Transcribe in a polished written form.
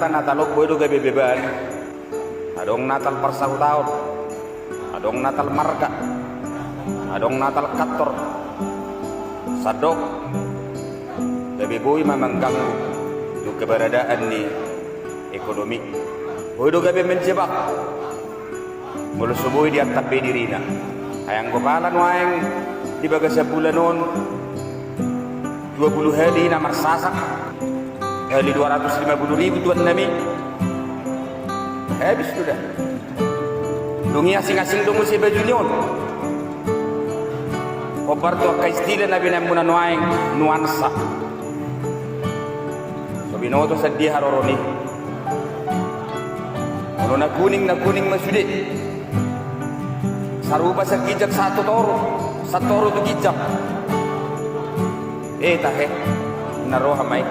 Natalog boy do gabi beban. Adong Natal parsahut tahun. Adong Natal marga. Adong Natal kator. Sadok. Gabi boy mengganggu do keberadaan ni ekonomi. Boy do gabi menjebak. Mulu subuh di atapi dirina. Ayang gopalan waeng di bagas bulan non 20 hari na marsasak. Kali 250.000 tuan nami habis sudah dungi asing-asing dungu si bajunion obar tu akai stila nabi namuna nuaing nuansa so binoto sa di haroroni ano na kuning masudi sarupa sa kijak satu toro tu kijak tahe naroha mai